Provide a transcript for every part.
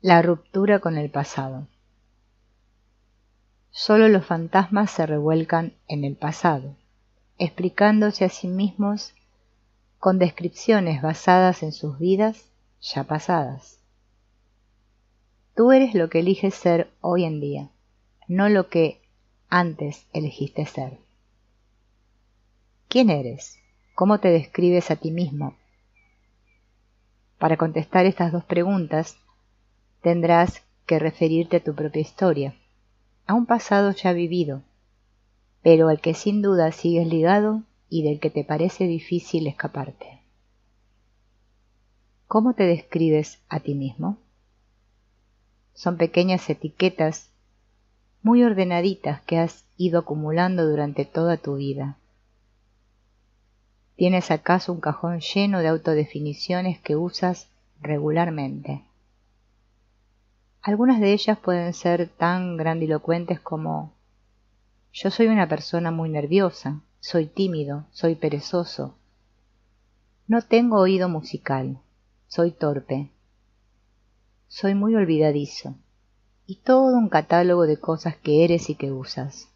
La ruptura con el pasado. Solo los fantasmas se revuelcan en el pasado, explicándose a sí mismos con descripciones basadas en sus vidas ya pasadas. Tú eres lo que eliges ser hoy en día, no lo que antes elegiste ser. ¿Quién eres? ¿Cómo te describes a ti mismo? Para contestar estas dos preguntas, tendrás que referirte a tu propia historia, a un pasado ya vivido, pero al que sin duda sigues ligado y del que te parece difícil escaparte. ¿Cómo te describes a ti mismo? Son pequeñas etiquetas muy ordenaditas que has ido acumulando durante toda tu vida. ¿Tienes acaso un cajón lleno de autodefiniciones que usas regularmente? Algunas de ellas pueden ser tan grandilocuentes como: yo soy una persona muy nerviosa, soy tímido, soy perezoso, no tengo oído musical, soy torpe, soy muy olvidadizo, y todo un catálogo de cosas que eres y que usas.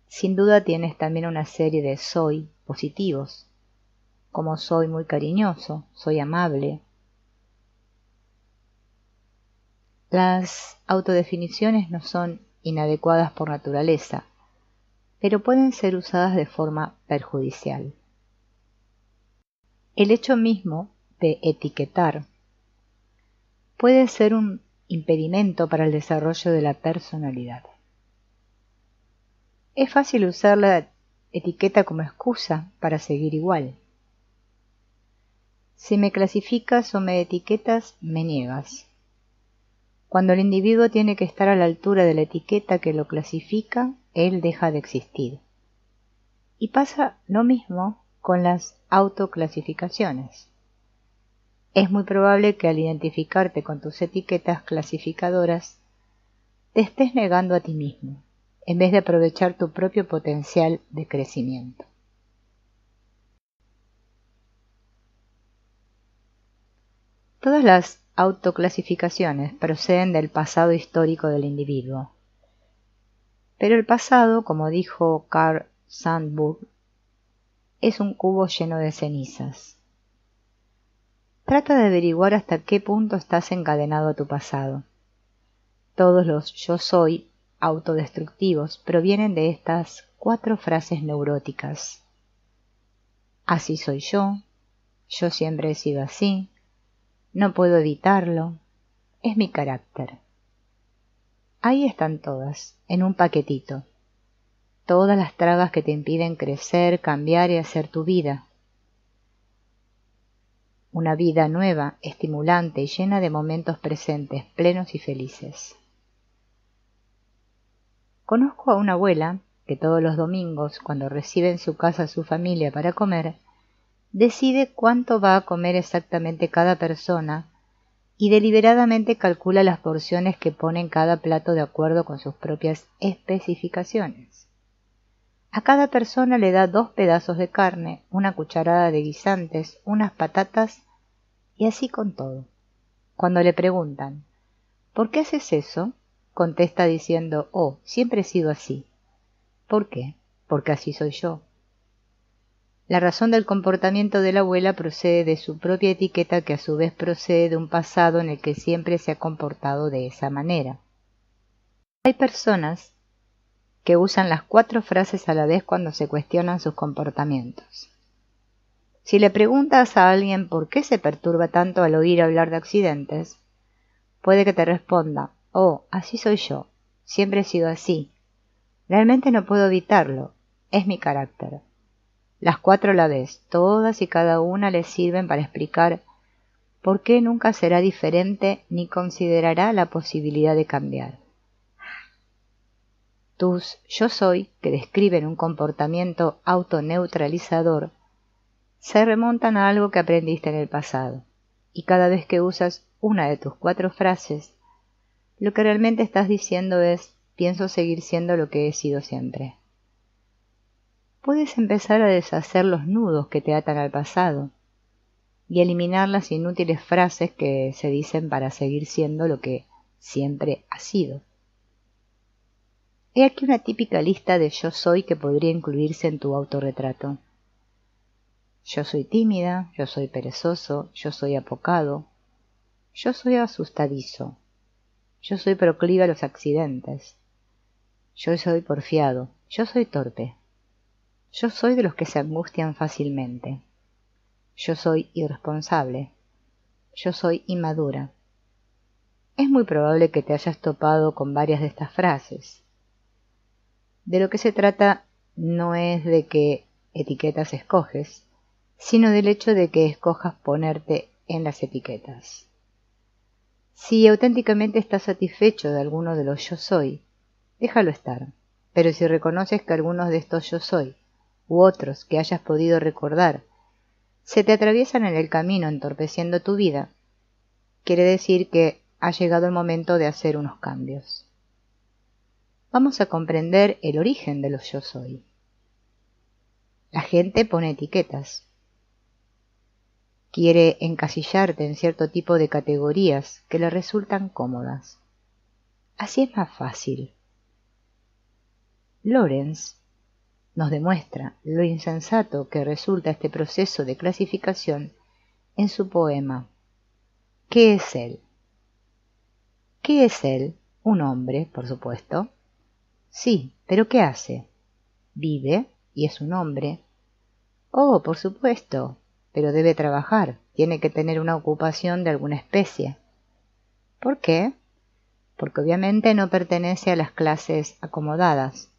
Sin duda tienes también una serie de soy positivos, como soy muy cariñoso, soy amable. Las autodefiniciones no son inadecuadas por naturaleza, pero pueden ser usadas de forma perjudicial. El hecho mismo de etiquetar puede ser un impedimento para el desarrollo de la personalidad. Es fácil usar la etiqueta como excusa para seguir igual. Si me clasificas o me etiquetas, me niegas. Cuando el individuo tiene que estar a la altura de la etiqueta que lo clasifica, él deja de existir. Y pasa lo mismo con las autoclasificaciones. Es muy probable que al identificarte con tus etiquetas clasificadoras, te estés negando a ti mismo, en vez de aprovechar tu propio potencial de crecimiento. Todas las autoclasificaciones proceden del pasado histórico del individuo. Pero el pasado, como dijo Carl Sandburg, es un cubo lleno de cenizas. Trata de averiguar hasta qué punto estás encadenado a tu pasado. Todos los yo soy autodestructivos provienen de estas 4 frases neuróticas. Así soy yo siempre he sido así, no puedo evitarlo, es mi carácter. Ahí están todas, en un paquetito. Todas las trabas que te impiden crecer, cambiar y hacer tu vida. Una vida nueva, estimulante y llena de momentos presentes, plenos y felices. Conozco a una abuela que todos los domingos, cuando recibe en su casa a su familia para comer, decide cuánto va a comer exactamente cada persona y deliberadamente calcula las porciones que pone en cada plato de acuerdo con sus propias especificaciones. A cada persona le da 2 pedazos de carne, una cucharada de guisantes, unas patatas y así con todo. Cuando le preguntan: ¿por qué haces eso?, contesta diciendo: oh, siempre he sido así. ¿Por qué? Porque así soy yo. La razón del comportamiento de la abuela procede de su propia etiqueta, que a su vez procede de un pasado en el que siempre se ha comportado de esa manera. Hay personas que usan las 4 frases a la vez cuando se cuestionan sus comportamientos. Si le preguntas a alguien por qué se perturba tanto al oír hablar de accidentes, puede que te responda: oh, así soy yo, siempre he sido así, realmente no puedo evitarlo, es mi carácter. Las 4 a la vez, todas y cada una le sirven para explicar por qué nunca será diferente ni considerará la posibilidad de cambiar. Tus yo soy, que describen un comportamiento autoneutralizador, se remontan a algo que aprendiste en el pasado, y cada vez que usas una de tus 4 frases, lo que realmente estás diciendo es: pienso seguir siendo lo que he sido siempre. Puedes empezar a deshacer los nudos que te atan al pasado. y eliminar las inútiles frases que se dicen para seguir siendo lo que siempre has sido. He aquí una típica lista de yo soy que podría incluirse en tu autorretrato. Yo soy tímida, yo soy perezoso, yo soy apocado, yo soy asustadizo, yo soy proclive a los accidentes, yo soy porfiado, yo soy torpe, yo soy de los que se angustian fácilmente, yo soy irresponsable, yo soy inmadura. Es muy probable que te hayas topado con varias de estas frases. De lo que se trata no es de qué etiquetas escoges, sino del hecho de que escojas ponerte en las etiquetas. Si auténticamente estás satisfecho de alguno de los yo soy, déjalo estar, pero si reconoces que algunos de estos yo soy, u otros que hayas podido recordar, se te atraviesan en el camino entorpeciendo tu vida, quiere decir que ha llegado el momento de hacer unos cambios. Vamos a comprender el origen de los yo soy. La gente pone etiquetas. Quiere encasillarte en cierto tipo de categorías que le resultan cómodas. Así es más fácil. Lawrence nos demuestra lo insensato que resulta este proceso de clasificación en su poema ¿Qué es él? ¿Qué es él? Un hombre, por supuesto. Sí, pero ¿qué hace? Vive y es un hombre. Oh, por supuesto, pero debe trabajar, tiene que tener una ocupación de alguna especie. ¿Por qué? Porque obviamente no pertenece a las clases acomodadas.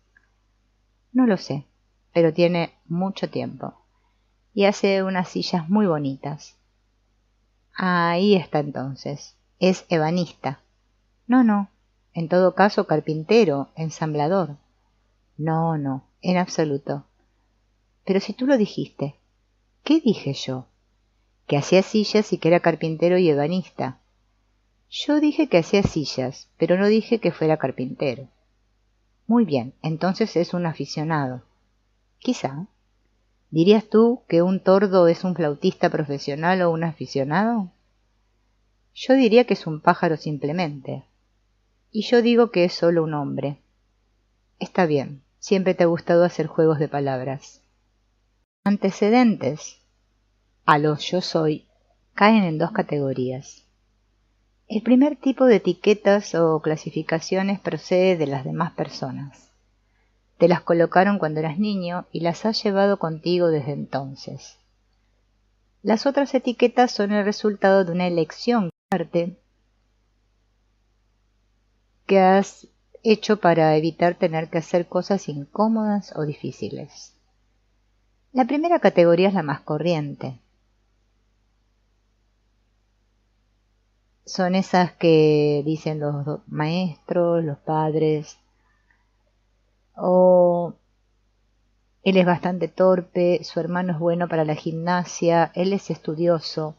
No lo sé, pero tiene mucho tiempo y hace unas sillas muy bonitas. Ahí está entonces, es ebanista. No, en todo caso carpintero, ensamblador. No, en absoluto. Pero si tú lo dijiste, ¿qué dije yo? Que hacía sillas y que era carpintero y ebanista. Yo dije que hacía sillas, pero no dije que fuera carpintero. Muy bien, entonces es un aficionado. Quizá. ¿Dirías tú que un tordo es un flautista profesional o un aficionado? Yo diría que es un pájaro simplemente. Y yo digo que es solo un hombre. Está bien, siempre te ha gustado hacer juegos de palabras. Antecedentes a los yo soy caen en dos categorías. El primer tipo de etiquetas o clasificaciones procede de las demás personas. Te las colocaron cuando eras niño y las has llevado contigo desde entonces. Las otras etiquetas son el resultado de una elección que has hecho para evitar tener que hacer cosas incómodas o difíciles. La primera categoría es la más corriente. Son esas que dicen los maestros, los padres, o él es bastante torpe, su hermano es bueno para la gimnasia, él es estudioso,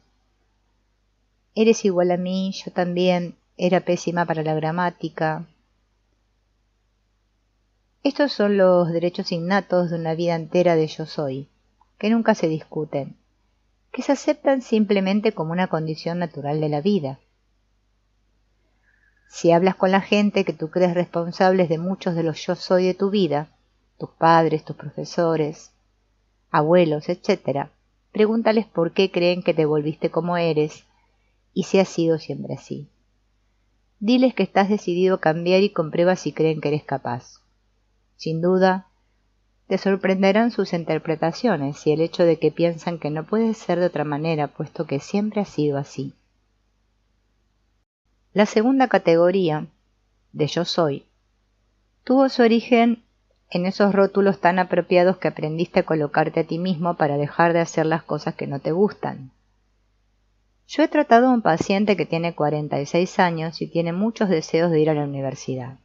eres igual a mí, yo también, era pésima para la gramática. Estos son los derechos innatos de una vida entera de yo soy, que nunca se discuten, que se aceptan simplemente como una condición natural de la vida. Si hablas con la gente que tú crees responsables de muchos de los yo soy de tu vida, tus padres, tus profesores, abuelos, etc., pregúntales por qué creen que te volviste como eres y si has sido siempre así. Diles que estás decidido a cambiar y comprueba si creen que eres capaz. Sin duda, te sorprenderán sus interpretaciones y el hecho de que piensan que no puede ser de otra manera, puesto que siempre ha sido así. La segunda categoría, de yo soy, tuvo su origen en esos rótulos tan apropiados que aprendiste a colocarte a ti mismo para dejar de hacer las cosas que no te gustan. Yo he tratado a un paciente que tiene 46 años y tiene muchos deseos de ir a la universidad,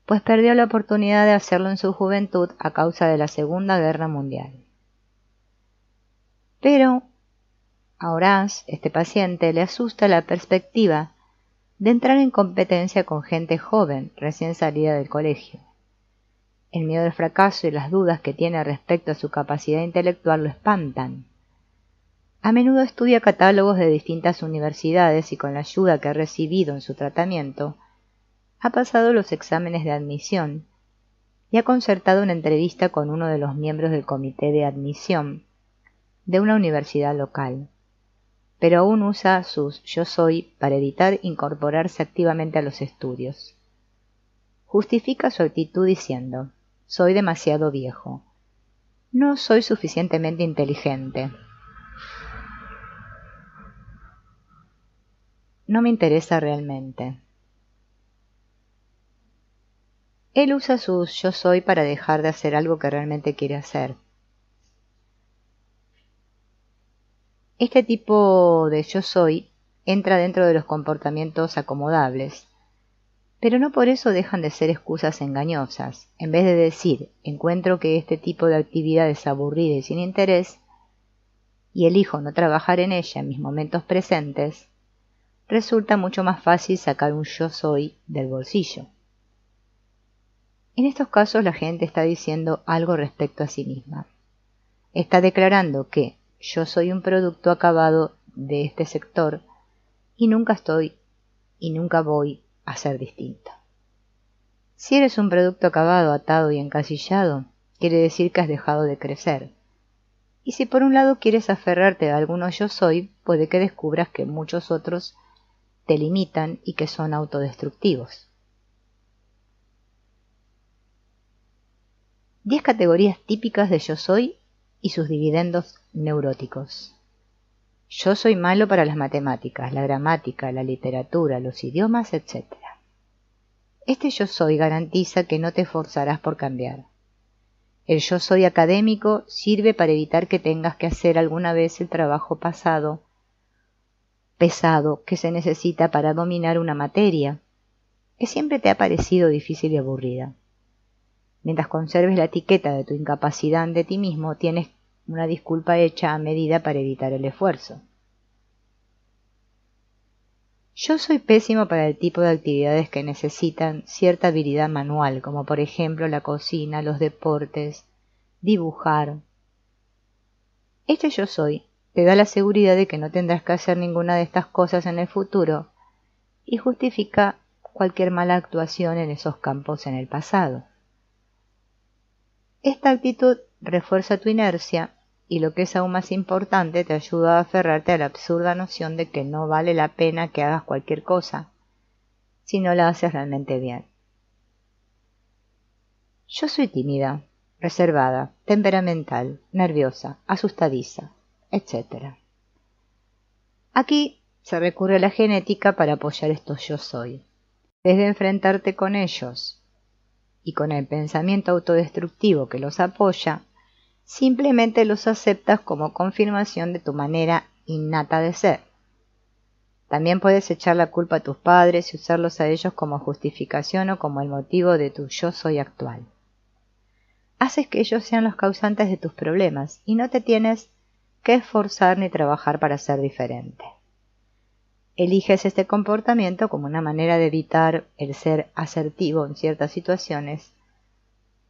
pues perdió la oportunidad de hacerlo en su juventud a causa de la Segunda Guerra Mundial. Pero a Horace, este paciente, le asusta la perspectiva de entrar en competencia con gente joven, recién salida del colegio. El miedo al fracaso y las dudas que tiene respecto a su capacidad intelectual lo espantan. A menudo estudia catálogos de distintas universidades y con la ayuda que ha recibido en su tratamiento, ha pasado los exámenes de admisión y ha concertado una entrevista con uno de los miembros del comité de admisión de una universidad local, pero aún usa sus yo soy para evitar incorporarse activamente a los estudios. Justifica su actitud diciendo: soy demasiado viejo, no soy suficientemente inteligente, no me interesa realmente. Él usa sus yo soy para dejar de hacer algo que realmente quiere hacer. Este tipo de yo soy entra dentro de los comportamientos acomodables, pero no por eso dejan de ser excusas engañosas. En vez de decir, encuentro que este tipo de actividad es aburrida y sin interés, y elijo no trabajar en ella en mis momentos presentes, resulta mucho más fácil sacar un yo soy del bolsillo. En estos casos la gente está diciendo algo respecto a sí misma. Está declarando que yo soy un producto acabado de este sector y nunca estoy y nunca voy a ser distinto. Si eres un producto acabado, atado y encasillado, quiere decir que has dejado de crecer. Y si por un lado quieres aferrarte a algunos yo soy, puede que descubras que muchos otros te limitan y que son autodestructivos. 10 categorías típicas de yo soy y sus dividendos neuróticos. Yo soy malo para las matemáticas, la gramática, la literatura, los idiomas, etc. Este yo soy garantiza que no te esforzarás por cambiar. El yo soy académico sirve para evitar que tengas que hacer alguna vez el trabajo pesado que se necesita para dominar una materia que siempre te ha parecido difícil y aburrida. Mientras conserves la etiqueta de tu incapacidad de ti mismo, tienes una disculpa hecha a medida para evitar el esfuerzo. Yo soy pésimo para el tipo de actividades que necesitan cierta habilidad manual, como por ejemplo la cocina, los deportes, dibujar. Este yo soy te da la seguridad de que no tendrás que hacer ninguna de estas cosas en el futuro y justifica cualquier mala actuación en esos campos en el pasado. Esta actitud refuerza tu inercia y, lo que es aún más importante, te ayuda a aferrarte a la absurda noción de que no vale la pena que hagas cualquier cosa si no la haces realmente bien. Yo soy tímida, reservada, temperamental, nerviosa, asustadiza, etc. Aquí se recurre a la genética para apoyar estos yo soy. Desde enfrentarte con ellos y con el pensamiento autodestructivo que los apoya, simplemente los aceptas como confirmación de tu manera innata de ser. También puedes echar la culpa a tus padres y usarlos a ellos como justificación o como el motivo de tu yo soy actual. Haces que ellos sean los causantes de tus problemas y no te tienes que esforzar ni trabajar para ser diferente. Eliges este comportamiento como una manera de evitar el ser asertivo en ciertas situaciones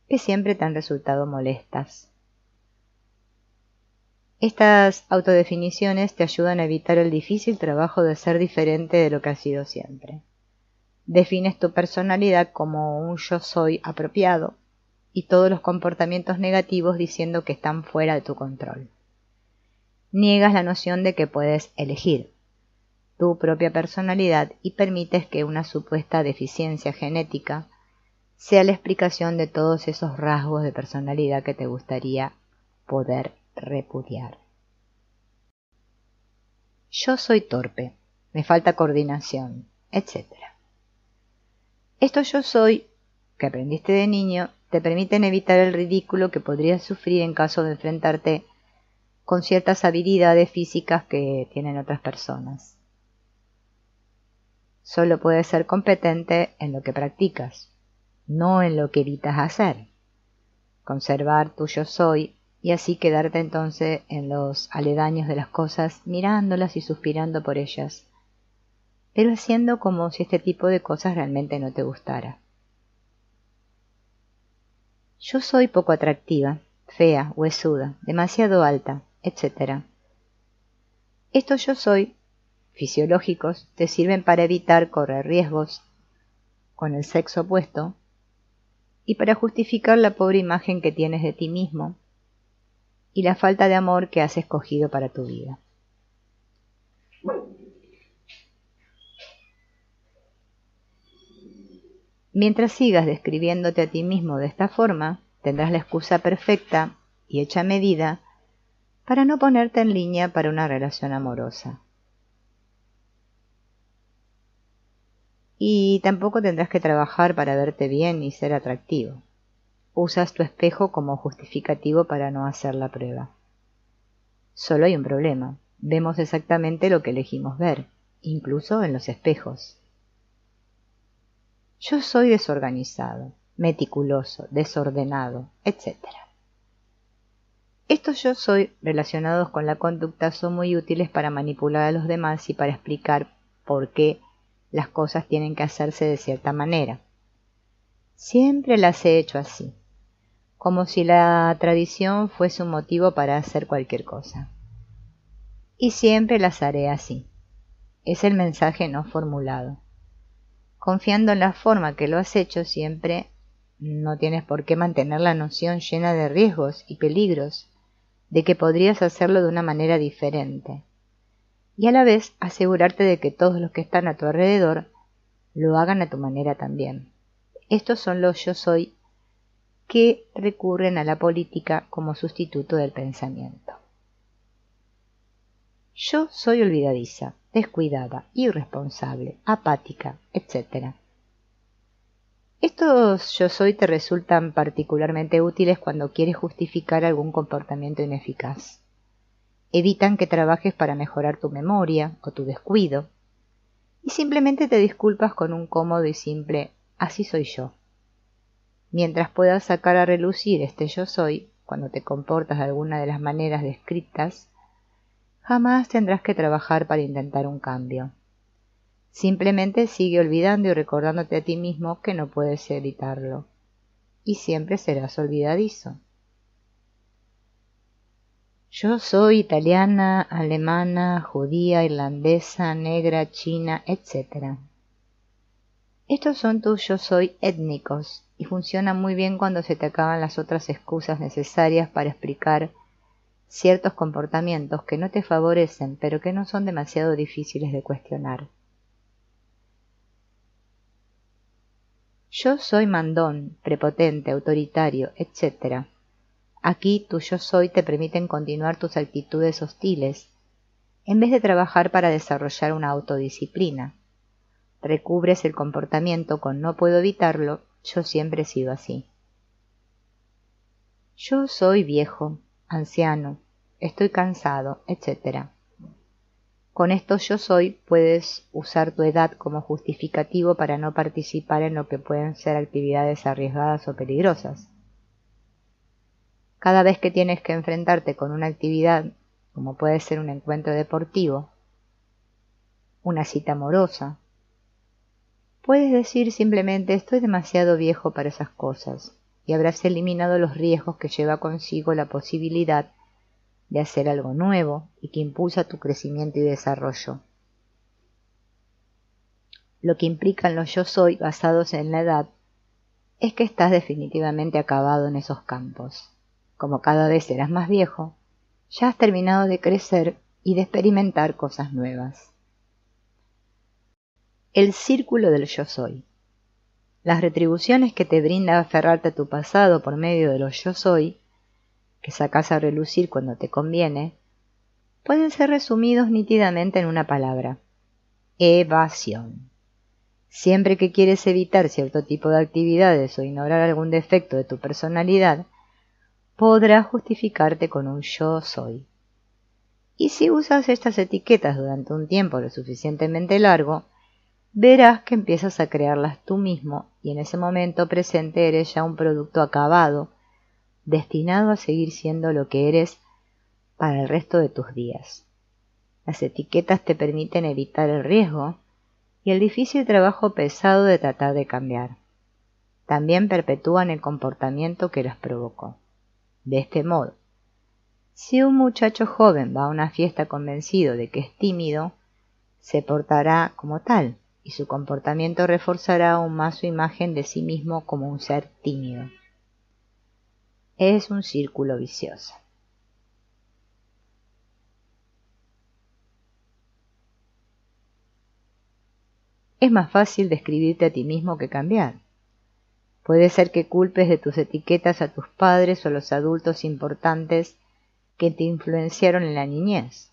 que siempre te han resultado molestas. Estas autodefiniciones te ayudan a evitar el difícil trabajo de ser diferente de lo que has sido siempre. Defines tu personalidad como un yo soy apropiado y todos los comportamientos negativos diciendo que están fuera de tu control. Niegas la noción de que puedes elegir tu propia personalidad y permites que una supuesta deficiencia genética sea la explicación de todos esos rasgos de personalidad que te gustaría poder repudiar. Yo soy torpe, me falta coordinación, etc. Estos yo soy, que aprendiste de niño, te permiten evitar el ridículo que podrías sufrir en caso de enfrentarte con ciertas habilidades físicas que tienen otras personas. Solo puedes ser competente en lo que practicas, no en lo que evitas hacer. Conservar tu yo soy y así quedarte entonces en los aledaños de las cosas, mirándolas y suspirando por ellas, pero haciendo como si este tipo de cosas realmente no te gustara. Yo soy poco atractiva, fea, huesuda, demasiado alta, etc. Estos yo soy fisiológicos te sirven para evitar correr riesgos con el sexo opuesto y para justificar la pobre imagen que tienes de ti mismo y la falta de amor que has escogido para tu vida. Mientras sigas describiéndote a ti mismo de esta forma, tendrás la excusa perfecta y hecha a medida para no ponerte en línea para una relación amorosa. Y tampoco tendrás que trabajar para verte bien y ser atractivo. Usas tu espejo como justificativo para no hacer la prueba. Solo hay un problema. Vemos exactamente lo que elegimos ver, incluso en los espejos. Yo soy desorganizado, meticuloso, desordenado, etc. Estos yo soy relacionados con la conducta son muy útiles para manipular a los demás y para explicar por qué las cosas tienen que hacerse de cierta manera. Siempre las he hecho así, como si la tradición fuese un motivo para hacer cualquier cosa. Y siempre las haré así. Es el mensaje no formulado. Confiando en la forma que lo has hecho siempre, no tienes por qué mantener la noción llena de riesgos y peligros de que podrías hacerlo de una manera diferente, y a la vez asegurarte de que todos los que están a tu alrededor lo hagan a tu manera también. Estos son los yo soy que recurren a la política como sustituto del pensamiento. Yo soy olvidadiza, descuidada, irresponsable, apática, etc. Estos yo soy te resultan particularmente útiles cuando quieres justificar algún comportamiento ineficaz. Evitan que trabajes para mejorar tu memoria o tu descuido y simplemente te disculpas con un cómodo y simple «así soy yo». Mientras puedas sacar a relucir este yo soy, cuando te comportas de alguna de las maneras descritas, jamás tendrás que trabajar para intentar un cambio. Simplemente sigue olvidando y recordándote a ti mismo que no puedes evitarlo. Y siempre serás olvidadizo. Yo soy italiana, alemana, judía, irlandesa, negra, china, etc. Estos son tus yo soy étnicos y funcionan muy bien cuando se te acaban las otras excusas necesarias para explicar ciertos comportamientos que no te favorecen pero que no son demasiado difíciles de cuestionar. Yo soy mandón, prepotente, autoritario, etc. Aquí tu yo soy te permiten continuar tus actitudes hostiles, en vez de trabajar para desarrollar una autodisciplina. Recubres el comportamiento con no puedo evitarlo, yo siempre he sido así. Yo soy viejo, anciano, estoy cansado, etc. Con esto yo soy puedes usar tu edad como justificativo para no participar en lo que pueden ser actividades arriesgadas o peligrosas. Cada vez que tienes que enfrentarte con una actividad, como puede ser un encuentro deportivo, una cita amorosa, puedes decir simplemente estoy demasiado viejo para esas cosas y habrás eliminado los riesgos que lleva consigo la posibilidad de hacer algo nuevo y que impulsa tu crecimiento y desarrollo. Lo que implican los yo soy basados en la edad es que estás definitivamente acabado en esos campos. Como cada vez serás más viejo, ya has terminado de crecer y de experimentar cosas nuevas. El círculo del yo soy. Las retribuciones que te brinda aferrarte a tu pasado por medio de los yo soy, que sacas a relucir cuando te conviene, pueden ser resumidos nítidamente en una palabra: evasión. Siempre que quieres evitar cierto tipo de actividades o ignorar algún defecto de tu personalidad, podrás justificarte con un yo soy. Y si usas estas etiquetas durante un tiempo lo suficientemente largo, verás que empiezas a crearlas tú mismo y en ese momento presente eres ya un producto acabado, destinado a seguir siendo lo que eres para el resto de tus días. Las etiquetas te permiten evitar el riesgo y el difícil trabajo pesado de tratar de cambiar. También perpetúan el comportamiento que las provocó. De este modo, Si un muchacho joven va a una fiesta convencido de que es tímido, se portará como tal y su comportamiento reforzará aún más su imagen de sí mismo como un ser tímido. Es un círculo vicioso. Es más fácil describirte a ti mismo que cambiar. Puede ser que culpes de tus etiquetas a tus padres o los adultos importantes que te influenciaron en la niñez.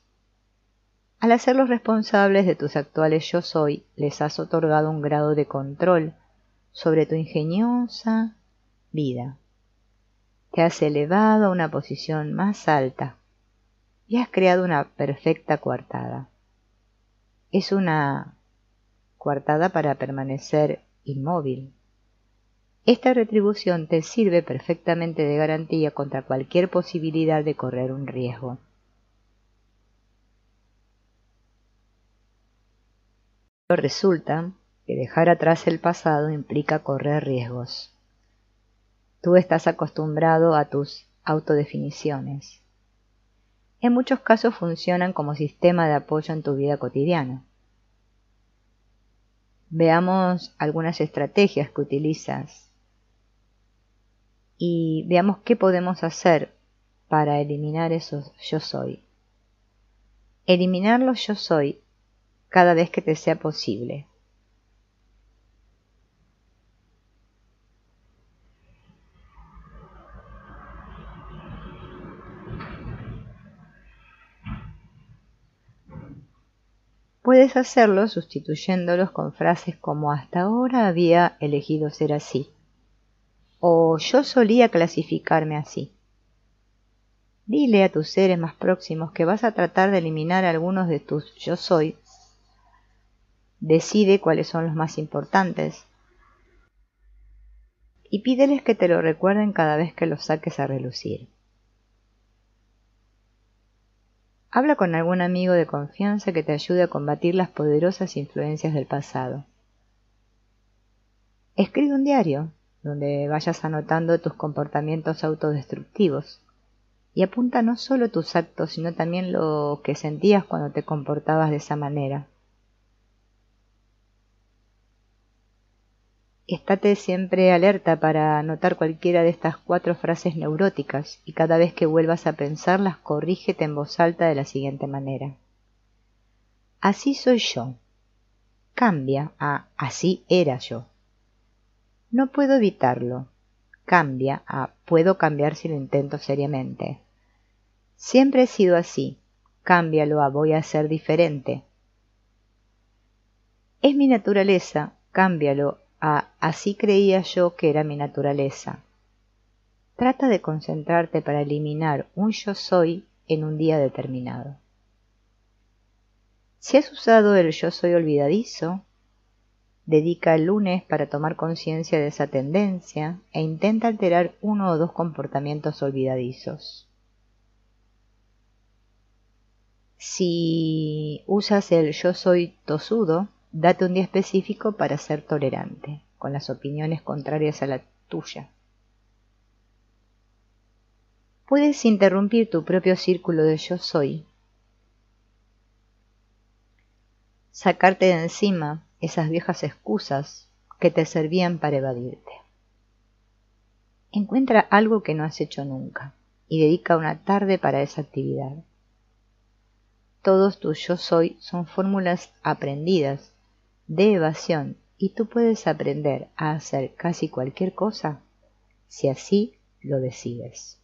Al hacerlos responsables de tus actuales yo soy, les has otorgado un grado de control sobre tu ingeniosa vida. Te has elevado a una posición más alta y has creado una perfecta coartada. Es una coartada para permanecer inmóvil. Esta retribución te sirve perfectamente de garantía contra cualquier posibilidad de correr un riesgo. Pero resulta que dejar atrás el pasado implica correr riesgos. Tú estás acostumbrado a tus autodefiniciones. En muchos casos funcionan como sistema de apoyo en tu vida cotidiana. Veamos algunas estrategias que utilizas y veamos qué podemos hacer para eliminar esos yo soy. Eliminar los yo soy cada vez que te sea posible. Puedes hacerlo sustituyéndolos con frases como hasta ahora había elegido ser así o yo solía clasificarme así. Dile a tus seres más próximos que vas a tratar de eliminar algunos de tus yo soy. Decide cuáles son los más importantes y pídeles que te lo recuerden cada vez que los saques a relucir. Habla con algún amigo de confianza que te ayude a combatir las poderosas influencias del pasado. Escribe un diario donde vayas anotando tus comportamientos autodestructivos y apunta no solo tus actos, sino también lo que sentías cuando te comportabas de esa manera. Estate siempre alerta para anotar cualquiera de estas 4 frases neuróticas y cada vez que vuelvas a pensarlas, corrígete en voz alta de la siguiente manera. Así soy yo. Cambia a así era yo. No puedo evitarlo. Cambia a puedo cambiar si lo intento seriamente. Siempre he sido así. Cámbialo a voy a ser diferente. Es mi naturaleza. Cámbialo a así creía yo que era mi naturaleza. Trata de concentrarte para eliminar un yo soy en un día determinado. Si has usado el yo soy olvidadizo, dedica el lunes para tomar conciencia de esa tendencia e intenta alterar 1 o 2 comportamientos olvidadizos. Si usas el yo soy tosudo, date un día específico para ser tolerante con las opiniones contrarias a la tuya. Puedes interrumpir tu propio círculo de yo soy, sacarte de encima esas viejas excusas que te servían para evadirte. Encuentra algo que no has hecho nunca y dedica una tarde para esa actividad. Todos tus yo soy son fórmulas aprendidas de evasión y tú puedes aprender a hacer casi cualquier cosa si así lo decides.